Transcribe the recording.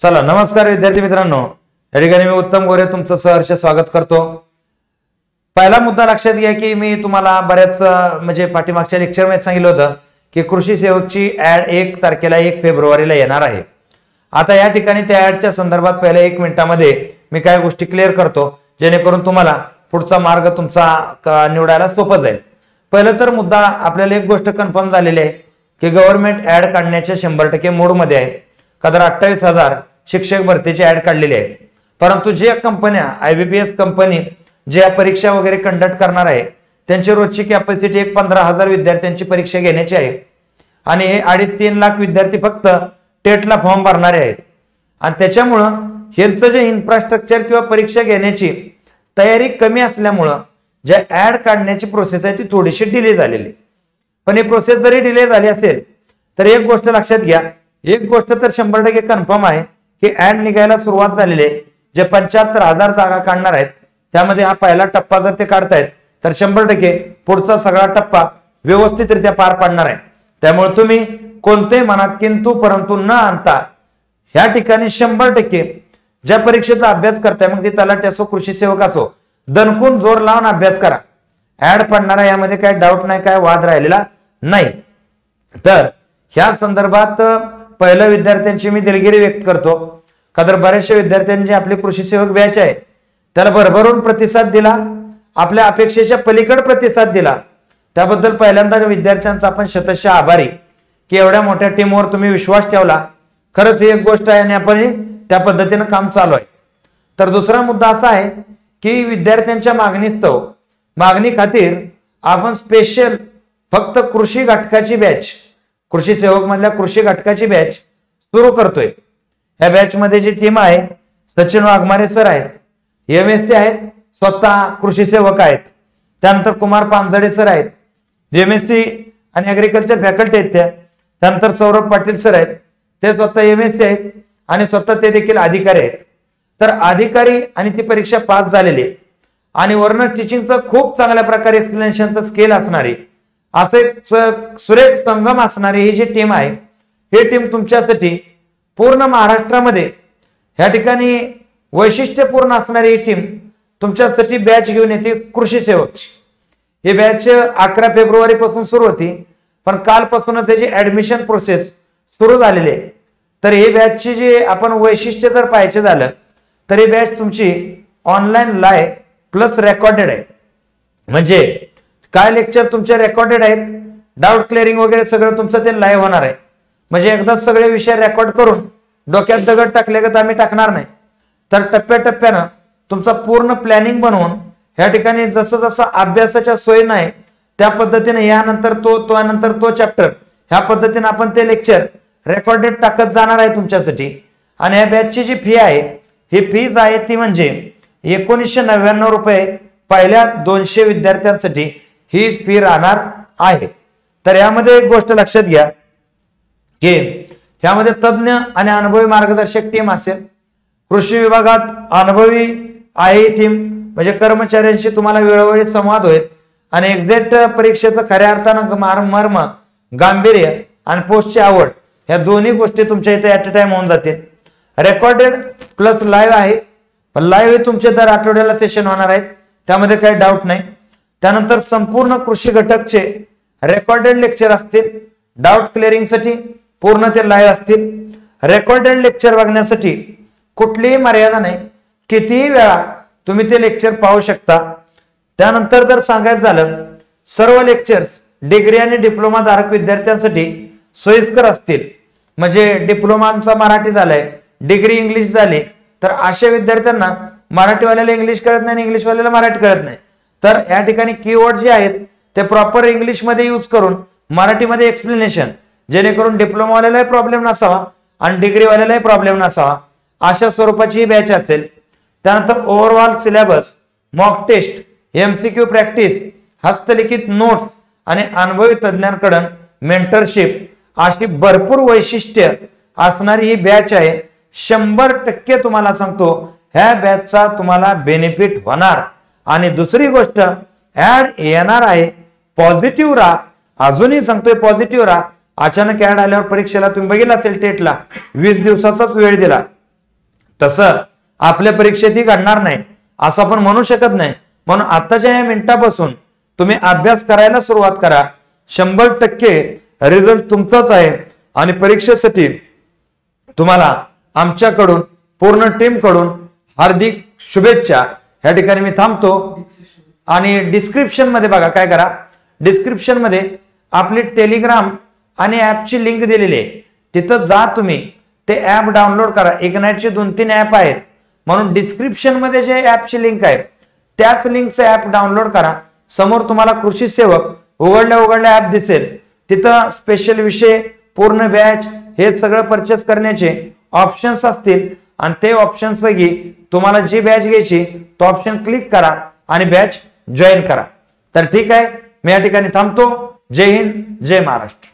चला नमस्कार विद्यार्थी मित्रांनो, या ठिकाणी मी उत्तम गोरे तुमचं सहर्ष स्वागत करतो। पहिला मुद्दा लक्षात घ्या की मी तुम्हाला बऱ्याच पाठीमागच्या लेक्चर मध्ये सांगितलं होतं की कृषी सेवकची ऍड 1 तारखेला 1 फेब्रुवारीला येणार आहे। आता या ठिकाणी त्या ऍडच्या संदर्भात पहिल्या 1 मिनिटामध्ये मी काय गोष्टी क्लिअर करतो जेणेकरून तुम्हाला पुढचा मार्ग तुमचा निवडायला सोपं जाईल। पहिलं तर मुद्दा आपल्याला एक गोष्ट कन्फर्म झालेली आहे की गव्हर्नमेंट ऍड काढण्याच्या 100% मूड मध्ये आहे। कदर 28,000 शिक्षक भरतीची ऍड काढलेली आहे, परंतु जे कंपन्या IBPS कंपनी जे परीक्षा वगैरे कंडक्ट करणार आहे त्यांची रोजची कॅपॅसिटी 15,000 विद्यार्थ्यांची परीक्षा घेण्याची आहे आणि 2.5-3 लाख विद्यार्थी फक्त टेटला फॉर्म भरणारे आहेत आणि त्याच्यामुळं यांचं जे इन्फ्रास्ट्रक्चर किंवा परीक्षा घेण्याची तयारी कमी असल्यामुळं जे ऍड काढण्याची प्रोसेस आहे ती थोडीशी डिले झालेली। पण ही प्रोसेस जरी डिले झाली असेल तर एक गोष्ट लक्षात घ्या, एक गोष्ट तर 100% कन्फर्म आहे की ऍड निघायला सुरुवात झालेली आहे। जे 75,000 जागा काढणार आहेत त्यामध्ये हा पहिला टप्पा जर ते काढतायत तर 100% पुढचा सगळा टप्पा व्यवस्थितरित्या पार पाडणार आहे। त्यामुळे तुम्ही कोणते मनात किंतु परंतु न आणता या ठिकाणी 100% ज्या परीक्षेचा अभ्यास करताय मग ते तलाठी असो कृषी सेवक असो दणकून जोर लावून अभ्यास करा। ऍड पडणारा यामध्ये काय डाऊट नाही, काय वाद राहिलेला नाही। तर ह्या संदर्भात पहिल्या विद्यार्थ्यांची मी दिलगिरी व्यक्त करतो। कादर बऱ्याचशा विद्यार्थ्यांची आपली कृषी सेवक बॅच आहे त्याला भरभरून प्रतिसाद दिला, आपल्या अपेक्षेच्या पलीकडे प्रतिसाद दिला, त्याबद्दल पहिल्यांदा विद्यार्थ्यांचा आपण शतशः आभारी की एवढ्या मोठ्या टीमवर तुम्ही विश्वास ठेवला। खरंच ही एक गोष्ट आहे आणि आपण त्या पद्धतीने काम चालू आहे। तर दुसरा मुद्दा असा आहे की विद्यार्थ्यांच्या मागणी खातीर आपण स्पेशल फक्त कृषी घटकाची बॅच, कृषी सेवक मधल्या कृषी घटकाची बॅच सुरू करतोय। या बॅच मध्ये जी टीम आहे सचिन वाघमारे सर आहेत, MSc आहेत, स्वतः कृषी सेवक आहेत, त्यानंतर कुमार पानझडे सर आहेत, MSc आणि ऍग्रीकल्चर फॅकल्टी आहेत, त्यानंतर सौरभ पाटील सर आहेत, ते स्वतः MSc आहेत आणि स्वतः ते देखील अधिकारी आहेत। तर अधिकारी आणि ती परीक्षा पास झालेली आणि वर्ण टीचिंगचा खूप चांगल्या प्रकारे एक्सप्लेनेशनचा स्केल असणारी असे सुरेख संगम असणारी ही जी टीम आहे ही टीम तुमच्यासाठी पूर्ण महाराष्ट्रामध्ये या ठिकाणी वैशिष्ट्यपूर्ण असणारी ही टीम तुमच्यासाठी बॅच घेऊन येते कृषी सेवकची। ही बॅच 11 फेब्रुवारी पासून सुरू होती पण कालपासूनच याची ऍडमिशन प्रोसेस सुरू झालेली आहे। तर ही बॅचची जी आपण वैशिष्ट्य जर पाहायचे झालं तर ही बॅच तुमची ऑनलाईन लाईव्ह प्लस रेकॉर्डेड आहे। म्हणजे काय लेक्चर तुमचे रेकॉर्डेड आहेत, डाऊट क्लिअरिंग वगैरे सगळं तुमचं ते लाईव्ह होणार आहे। म्हणजे एकदाच सगळे विषय रेकॉर्ड करून डोक्यात दगड टाकले का आम्ही टाकणार नाही, तर टप्प्याटप्प्यानं तुमचा पूर्ण प्लॅनिंग बनवून या ठिकाणी जसं जसं अभ्यासाच्या सोयी नाही त्या पद्धतीने यानंतर तो चॅप्टर ह्या पद्धतीने आपण ते लेक्चर रेकॉर्डेड टाकत जाणार आहे तुमच्यासाठी। आणि या बॅचची जी फी आहे ही फीज आहे ती म्हणजे 1999 रुपये पहिल्या 200 विद्यार्थ्यांसाठी ही फी राहणार आहे। तर यामध्ये एक गोष्ट लक्षात घ्या की यामध्ये तज्ञ आणि अनुभवी मार्गदर्शक टीम असेल। कृषी विभागात अनुभवी आहे टीम म्हणजे कर्मचाऱ्यांशी तुम्हाला वेळोवेळी संवाद होईल आणि एक्झॅक्ट परीक्षेचं खऱ्या अर्थानं मर्म, गांभीर्य आणि पोस्टची आवड या दोन्ही गोष्टी तुमच्या इथे ऍट अ टाइम होऊन जातील। रेकॉर्डेड प्लस लाईव्ह आहे, पण लाईव्ह तुमचे दर आठवड्याला सेशन होणार आहेत त्यामध्ये काही डाऊट नाही। त्यानंतर संपूर्ण कृषी घटकचे रेकॉर्डेड लेक्चर असतील, डाऊट क्लिअरिंग साठी पूर्ण ते लाईव्ह असतील। रेकॉर्डेड लेक्चर बघण्यासाठी कुठलीही मर्यादा नाही, कितीही वेळा तुम्ही ते लेक्चर पाहू शकता। त्यानंतर जर सांगायचं झालं सर्व लेक्चर्स डिग्री आणि डिप्लोमा धारक विद्यार्थ्यांसाठी सोयीस्कर असतील। म्हणजे डिप्लोमाचा मराठी झालाय, डिग्री इंग्लिश झाली, तर अशा विद्यार्थ्यांना मराठीवाल्याला इंग्लिश कळत नाही, इंग्लिशवाल्याला मराठी कळत नाही, तर या ठिकाणी कीवर्ड जे आहेत ते प्रॉपर इंग्लिश मध्ये यूज करून मराठीमध्ये एक्सप्लेनेशन, जेणेकरून डिप्लोमावाल्यालाही प्रॉब्लेम नसावा आणि डिग्रीवाल्यालाही प्रॉब्लेम नसावा अशा स्वरूपाची ही बॅच असेल। त्यानंतर overall syllabus, mock test, MCQ practice, हस्तलिखित नोट्स आणि अनुभवी तज्ञांकडून मेंटरशिप अशी भरपूर वैशिष्ट्य असणारी ही बॅच आहे। 100% तुम्हाला सांगतो ह्या बॅचचा तुम्हाला बेनिफिट होणार। आणि दुसरी गोष्ट ऍड येणार आहे, पॉझिटिव्ह राहा, अजूनही सांगतोय पॉझिटिव्ह राहा। अचानक ऍड आल्यावर परीक्षेला तुम्ही बघितलं असेल टेटला 20 दिवसाचाच वेळ दिला, तसं आपल्या परीक्षेतही घडणार नाही असं आपण म्हणू शकत नाही. म्हणून आताच्या या मिनिटापासून तुम्ही अभ्यास करायला सुरुवात करा. 100% रिझल्ट तुमचाच आहे आणि परीक्षेसाठी तुम्हाला आमच्याकडून पूर्ण टीम कडून हार्दिक शुभेच्छा. या ठिकाणी मी थांबतो आणि डिस्क्रिप्शन मध्ये बघा काय करा, डिस्क्रिप्शन मध्ये आपली टेलिग्राम आणि ऍपची लिंक दिलेली आहे, तिथं जा तुम्ही ते ऍप डाउनलोड करा. इग्नाइटचे 2-3 ऍप आहेत म्हणून डिस्क्रिप्शन मध्ये जे ऍपची लिंक आहे त्याच लिंकचं ऍप डाउनलोड करा. समोर तुम्हाला कृषी सेवक उघडल्या ऍप दिसेल, तिथं स्पेशल विषय, पूर्ण बॅच हे सगळं परचेस करण्याचे ऑप्शन्स असतील आणि ते ऑप्शन्स पैकी तुम्हाला जी बॅच घ्यायची तो ऑप्शन क्लिक करा आणि बॅच जॉईन करा. तर ठीक आहे, मी या ठिकाणी थांबतो. जय हिंद, जय महाराष्ट्र.